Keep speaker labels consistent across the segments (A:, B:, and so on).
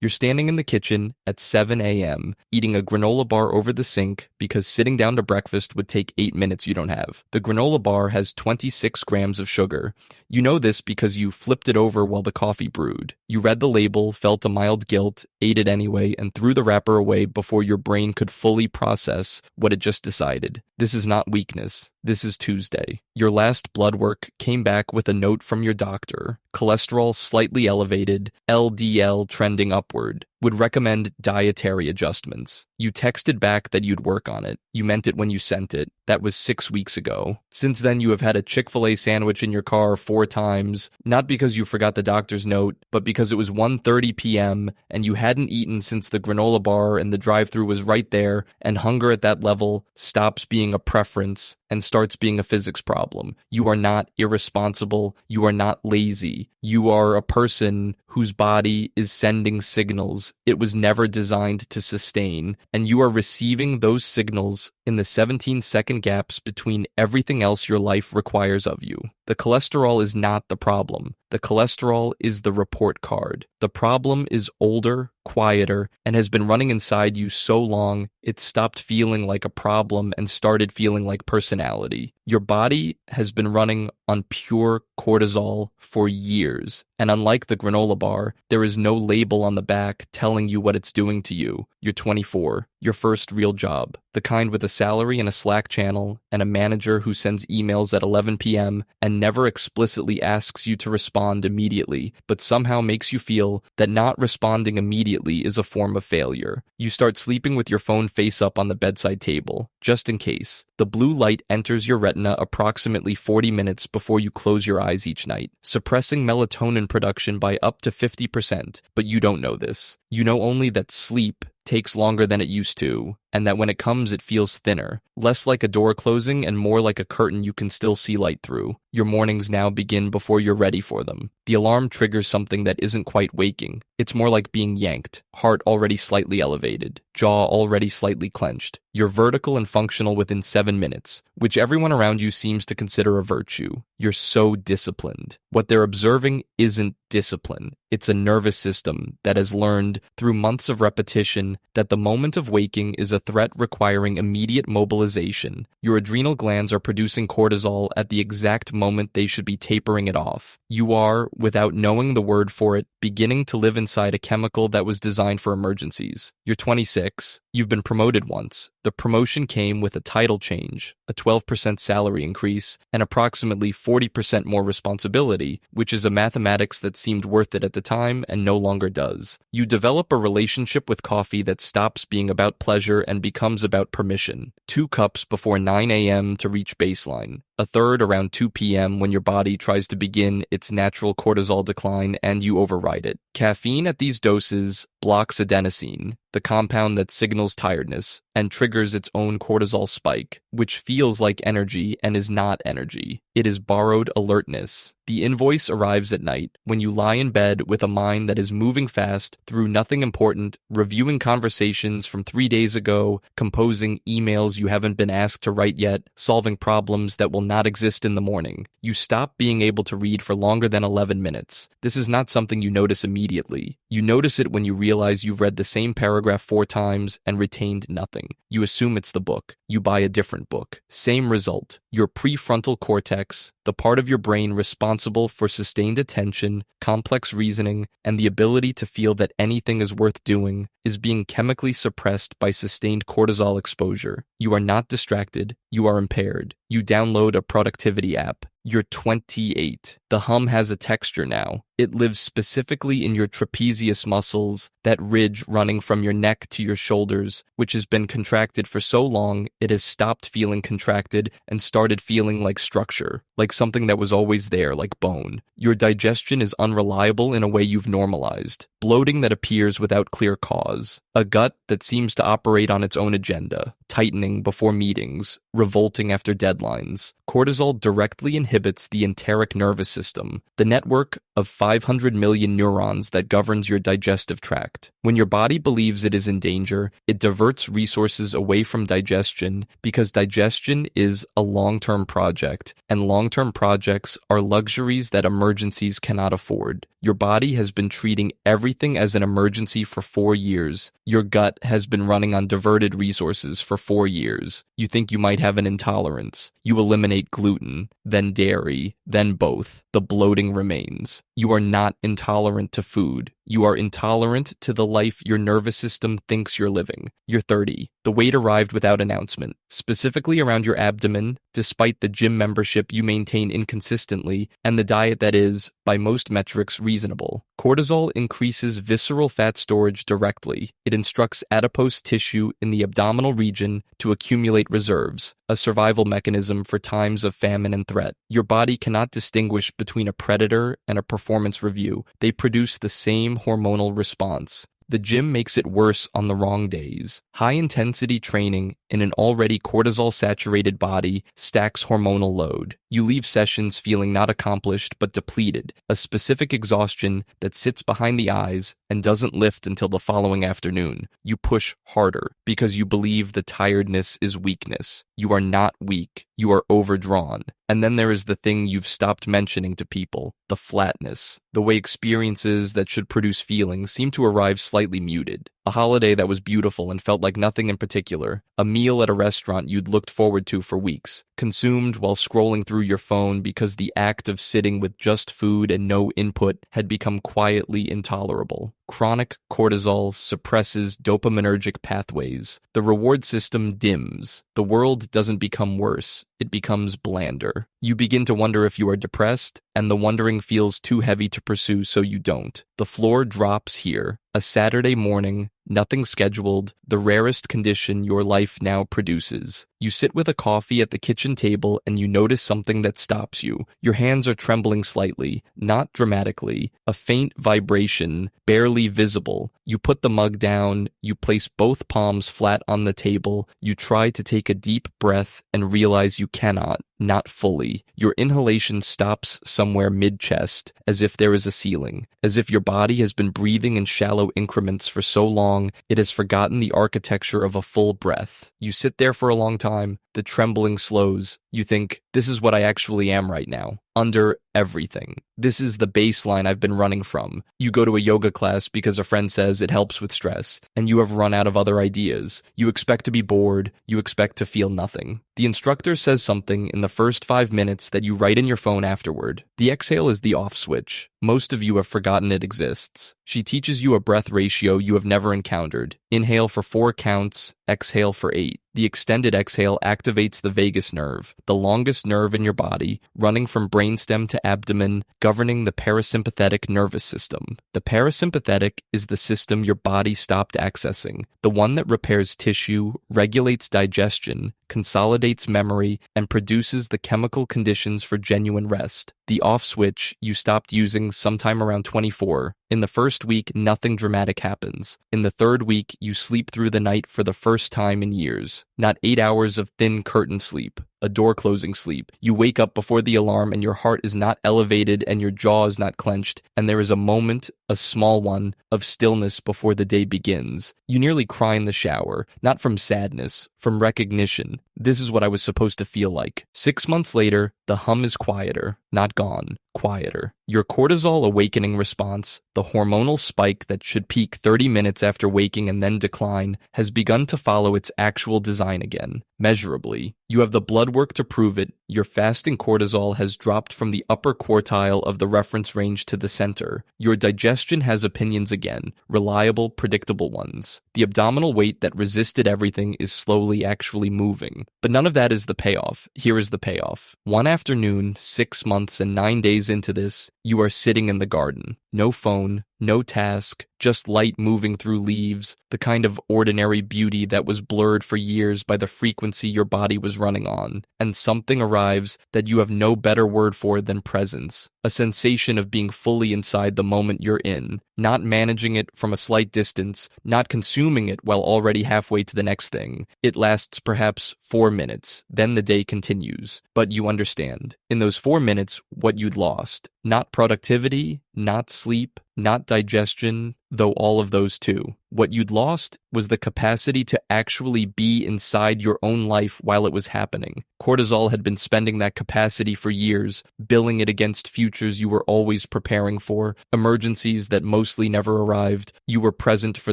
A: You're standing in the kitchen at 7 a.m., eating a granola bar over the sink because sitting down to breakfast would take 8 minutes you don't have. The granola bar has 26 grams of sugar. You know this because you flipped it over while the coffee brewed. You read the label, felt a mild guilt, ate it anyway, and threw the wrapper away before your brain could fully process what it just decided. This is not weakness. This is Tuesday. Your last blood work came back with a note from your doctor. Cholesterol slightly elevated, LDL trending upward. Would recommend dietary adjustments. You texted back that you'd work on it. You meant it when you sent it. That was 6 weeks ago. Since then, you have had a Chick-fil-A sandwich in your car 4 times, not because you forgot the doctor's note, but because it was 1:30 p.m. and you hadn't eaten since the granola bar and the drive-thru was right there, and hunger at that level stops being a preference and starts being a physics problem. You are not irresponsible. You are not lazy. You are a person whose body is sending signals it was never designed to sustain, and you are receiving those signals in the 17-second gaps between everything else your life requires of you. The cholesterol is not the problem. The cholesterol is the report card. The problem is older, quieter, and has been running inside you so long it stopped feeling like a problem and started feeling like personality. Your body has been running on pure cortisol for years, and unlike the granola bar, there is no label on the back telling you what it's doing to you. You're 24, your first real job, the kind with a salary and a Slack channel, and a manager who sends emails at 11 p.m. and never explicitly asks you to respond immediately, but somehow makes you feel that not responding immediately is a form of failure. You start sleeping with your phone face up on the bedside table, just in case. The blue light enters your retina approximately 40 minutes before you close your eyes each night, suppressing melatonin production by up to 50%, but you don't know this. You know only that sleep takes longer than it used to, and that when it comes it feels thinner, less like a door closing and more like a curtain you can still see light through. Your mornings now begin before you're ready for them. The alarm triggers something that isn't quite waking. It's more like being yanked, heart already slightly elevated, jaw already slightly clenched. You're vertical and functional within 7 minutes, which everyone around you seems to consider a virtue. You're so disciplined. What they're observing isn't discipline. It's a nervous system that has learned through months of repetition that the moment of waking is a threat requiring immediate mobilization. Your adrenal glands are producing cortisol at the exact moment they should be tapering it off. You are, without knowing the word for it, beginning to live inside a chemical that was designed for emergencies. You're 26. You've been promoted once. The promotion came with a title change, a 12% salary increase, and approximately 40% more responsibility, which is a mathematics that seemed worth it at the time and no longer does. You develop a relationship with coffee that stops being about pleasure and becomes about permission. 2 cups before 9 a.m. to reach baseline. A third around 2 p.m. when your body tries to begin its natural cortisol decline and you override it. Caffeine at these doses blocks adenosine, the compound that signals tiredness, and triggers its own cortisol spike, which feels like energy and is not energy. It is borrowed alertness. The invoice arrives at night when you lie in bed with a mind that is moving fast through nothing important, reviewing conversations from 3 days ago, composing emails you haven't been asked to write yet, solving problems that will not exist in the morning. You stop being able to read for longer than 11 minutes. This is not something you notice immediately. You notice it when you realize you've read the same paragraph 4 times and retained nothing. You assume it's the book. You buy a different book. Same result. Your prefrontal cortex, the part of your brain responsible for sustained attention, complex reasoning, and the ability to feel that anything is worth doing, is being chemically suppressed by sustained cortisol exposure. You are not distracted. You are impaired. You download a productivity app. You're 28. The hum has a texture now. It lives specifically in your trapezius muscles, that ridge running from your neck to your shoulders, which has been contracted for so long it has stopped feeling contracted and started feeling like structure, like something that was always there, like bone. Your digestion is unreliable in a way you've normalized. Bloating that appears without clear cause. A gut that seems to operate on its own agenda, tightening before meetings, revolting after deadlines. Cortisol directly inhibits the enteric nervous system, the network of 5 500 million neurons that governs your digestive tract. When your body believes it is in danger, it diverts resources away from digestion because digestion is a long-term project, and long-term projects are luxuries that emergencies cannot afford. Your body has been treating everything as an emergency for 4 years. Your gut has been running on diverted resources for 4 years. You think you might have an intolerance. You eliminate gluten, then dairy, then both. The bloating remains. You are not intolerant to food. You are intolerant to the life your nervous system thinks you're living. You're 30. The weight arrived without announcement, specifically around your abdomen, despite the gym membership you maintain inconsistently, and the diet that is, by most metrics, reasonable. Cortisol increases visceral fat storage directly. It instructs adipose tissue in the abdominal region to accumulate reserves, a survival mechanism for times of famine and threat. Your body cannot distinguish between a predator and a performance review. They produce the same hormonal response. The gym makes it worse on the wrong days. High-intensity training in an already cortisol-saturated body stacks hormonal load. You leave sessions feeling not accomplished but depleted, a specific exhaustion that sits behind the eyes and doesn't lift until the following afternoon. You push harder because you believe the tiredness is weakness. You are not weak. You are overdrawn. And then there is the thing you've stopped mentioning to people, the flatness, the way experiences that should produce feelings seem to arrive slightly muted. A holiday that was beautiful and felt like nothing in particular, a meal at a restaurant you'd looked forward to for weeks, consumed while scrolling through your phone because the act of sitting with just food and no input had become quietly intolerable. Chronic cortisol suppresses dopaminergic pathways. The reward system dims. The world doesn't become worse, it becomes blander. You begin to wonder if you are depressed, and the wondering feels too heavy to pursue, so you don't. The floor drops here. A Saturday morning, nothing scheduled, the rarest condition your life now produces. You sit with a coffee at the kitchen table and you notice something that stops you. Your hands are trembling slightly, not dramatically, a faint vibration, barely visible. You put the mug down, you place both palms flat on the table, you try to take a deep breath and realize you cannot, not fully. Your inhalation stops somewhere mid-chest, as if there is a ceiling, as if your body has been breathing in shallow increments for so long it has forgotten the architecture of a full breath. You sit there for a long time, the trembling slows. You think, this is what I actually am right now. Under everything. This is the baseline I've been running from. You go to a yoga class because a friend says it helps with stress, and you have run out of other ideas. You expect to be bored. You expect to feel nothing. The instructor says something in the first 5 minutes that you write in your phone afterward. The exhale is the off switch. Most of you have forgotten it exists. She teaches you a breath ratio you have never encountered. Inhale for 4 counts, exhale for 8. The extended exhale activates the vagus nerve, the longest nerve in your body, running from brainstem to abdomen, governing the parasympathetic nervous system. The parasympathetic is the system your body stopped accessing, the one that repairs tissue, regulates digestion, consolidates memory, and produces the chemical conditions for genuine rest. The off switch you stopped using sometime around 24. In the first week, nothing dramatic happens. In the third week, you sleep through the night for the first time in years. Not 8 hours of thin curtain sleep, a door-closing sleep. You wake up before the alarm and your heart is not elevated and your jaw is not clenched, and there is a moment, a small one, of stillness before the day begins. You nearly cry in the shower, not from sadness, from recognition. This is what I was supposed to feel like. 6 months later, the hum is quieter, not gone, quieter. Your cortisol awakening response, the hormonal spike that should peak 30 minutes after waking and then decline, has begun to follow its actual design again, measurably. You have the blood work to prove it. Your fasting cortisol has dropped from the upper quartile of the reference range to the center. Your digestion has opinions again, reliable, predictable ones. The abdominal weight that resisted everything is slowly actually moving. But none of that is the payoff. Here is the payoff. One afternoon, 6 months and 9 days into this, you are sitting in the garden. No phone, no task, just light moving through leaves, the kind of ordinary beauty that was blurred for years by the frequency your body was running on. And something arrives that you have no better word for than presence, a sensation of being fully inside the moment you're in, not managing it from a slight distance, not consuming it while already halfway to the next thing. It lasts perhaps 4 minutes, then the day continues. But you understand, in those 4 minutes, what you'd lost. Not productivity, not sleep, not digestion, though all of those too. What you'd lost was the capacity to actually be inside your own life while it was happening. Cortisol had been spending that capacity for years, billing it against futures you were always preparing for, emergencies that mostly never arrived. You were present for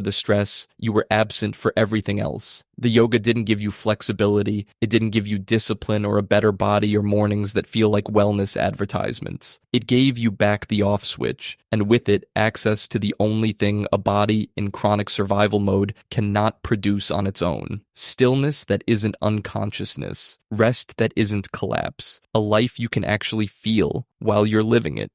A: the stress, you were absent for everything else. The yoga didn't give you flexibility, it didn't give you discipline or a better body or mornings that feel like wellness advertisements. It gave you back the off switch, and with it, access to the only thing a body in chronic survival mode cannot produce on its own. Stillness that isn't unconsciousness, rest that isn't collapse, a life you can actually feel while you're living it.